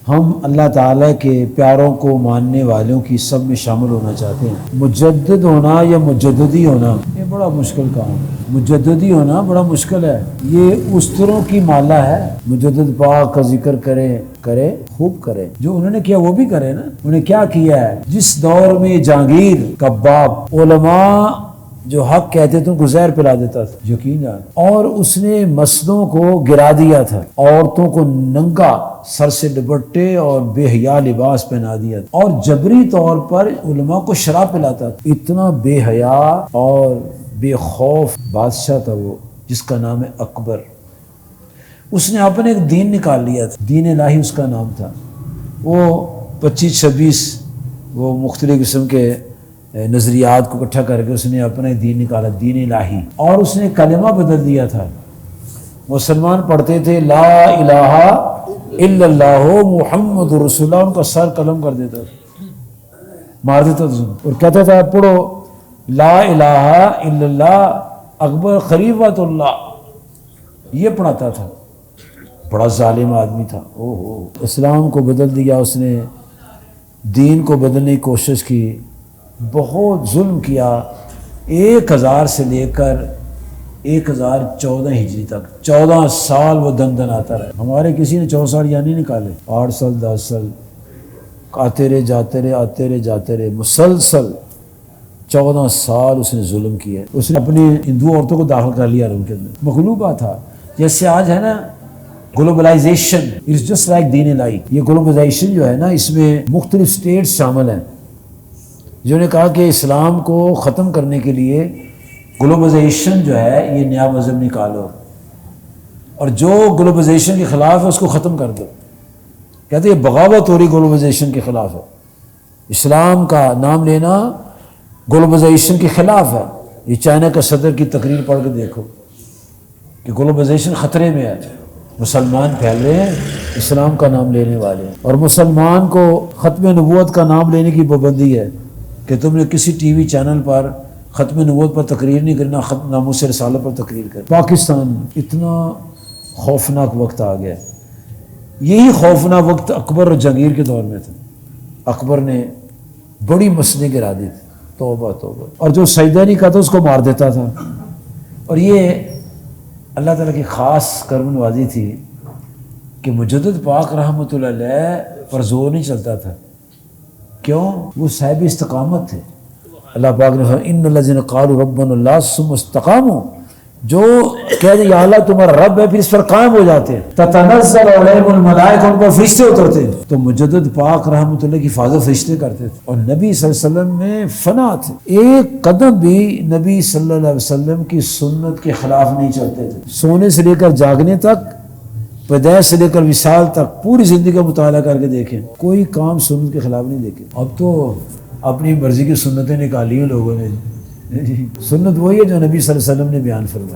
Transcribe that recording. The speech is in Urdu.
ہم اللہ تعالیٰ کے پیاروں کو ماننے والوں کی سب میں شامل ہونا چاہتے ہیں۔ مجدد ہونا یا مجددی ہونا یہ بڑا مشکل کام ہے۔ مجددی ہونا بڑا مشکل ہے، یہ استروں کی مالا ہے۔ مجدد پاک کا ذکر کرے خوب کرے، جو انہوں نے کیا وہ بھی کرے نا۔ انہوں نے کیا کیا ہے؟ جس دور میں جہانگیر کباب علماء جو حق کہتے تھے ان کو زہر پلا دیتا تھا، یقین جان، اور اس نے مسجدوں کو گرا دیا تھا، عورتوں کو ننگا سر سے دوپٹے اور بے حیا لباس پہنا دیا تھا، اور جبری طور پر علماء کو شراب پلاتا تھا۔ اتنا بے حیا اور بے خوف بادشاہ تھا وہ، جس کا نام ہے اکبر۔ اس نے اپنے ایک دین نکال لیا تھا، دین الہی اس کا نام تھا۔ وہ 25-26 وہ مختلف قسم کے نظریات کو اکٹھا کر کے اس نے اپنا دین نکالا، دین الہی، اور اس نے کلمہ بدل دیا تھا۔ مسلمان پڑھتے تھے لا الہ الا اللہ محمد رسول اللہ، ان کا سر قلم کر دیتا تھا، مار دیتا تھا اور کہتا تھا پڑھو لا الہ الا اللہ اکبر خلیفۃ اللہ، یہ پڑھاتا تھا۔ بڑا ظالم آدمی تھا۔ اسلام کو بدل دیا اس نے، دین کو بدلنے کی کوشش کی، بہت ظلم کیا۔ 1000 سے لے کر 1014 ہجری تک 14 سال وہ دن آتا رہا۔ ہمارے کسی نے 14 سال یعنی نکالے، 8 سال 10 سال آتے رہے جاتے رہے آتے رہے جاتے رہے، مسلسل 14 سال اس نے ظلم کیا۔ اس نے اپنی ہندو عورتوں کو داخل کر لیا روم کے اندر، مغلوبہ تھا۔ جیسے آج ہے نا globalisation, it's just like Din Ilahi. یہ گلوبلائزیشن جو ہے نا، اس میں مختلف اسٹیٹس شامل ہیں، جنہوں نے کہا کہ اسلام کو ختم کرنے کے لیے گلوبلائزیشن جو ہے یہ نیا مذہب نکالو، اور جو گلوبلائزیشن کے خلاف ہے اس کو ختم کر دو۔ کہتے ہیں یہ بغاوت ہو رہی گلوبلائزیشن کے خلاف ہے، اسلام کا نام لینا گلوبلائزیشن کے خلاف ہے۔ یہ چائنا کا صدر کی تقریر پڑھ کے دیکھو کہ گلوبلائزیشن خطرے میں ہے، مسلمان پھیل رہے ہیں اسلام کا نام لینے والے ہیں، اور مسلمان کو ختم نبوت کا نام لینے کی پابندی ہے کہ تم نے کسی ٹی وی چینل پر ختم نبوت پر تقریر نہیں کرنا، ختم ناموس رسالت پر تقریر کر۔ پاکستان اتنا خوفناک وقت آ گیا، یہی خوفناک وقت اکبر اور جہانگیر کے دور میں تھا۔ اکبر نے بڑی مسجدیں گرا دی تھی، توبہ توبہ، اور جو سجدہ نہیں کرتا اس کو مار دیتا تھا۔ اور یہ اللہ تعالیٰ کی خاص کرم نوازی تھی کہ مجدد پاک رحمۃ اللہ علیہ پر زور نہیں چلتا تھا۔ کیوں؟ وہ صاحب استقامت تھے۔ اللہ پاک نے فرمایا ان الذین قالوا ربنا اللہ ثم استقاموا، جو کہہ دیں یا اللہ تمہارا رب ہے پھر اس پر قائم ہو جاتے ہیں، تتنزل علیہم الملائکہ، ان پر فرشتے اترتے ہیں۔ تو مجدد پاک رحمۃ اللہ کی حفاظت فرشتے کرتے تھے، اور نبی صلی اللہ علیہ وسلم میں فنا تھے، ایک قدم بھی نبی صلی اللہ علیہ وسلم کی سنت کے خلاف نہیں چلتے تھے۔ سونے سے لے کر جاگنے تک، پیدائش سے لے کر وصال تک، پوری زندگی کا مطالعہ کر کے دیکھیں، کوئی کام سنت کے خلاف نہیں دیکھے۔ اب تو اپنی مرضی کی سنتیں نکالی ہیں لوگوں نے۔ سنت وہی ہے جو نبی صلی اللہ علیہ وسلم نے بیان فرمائی۔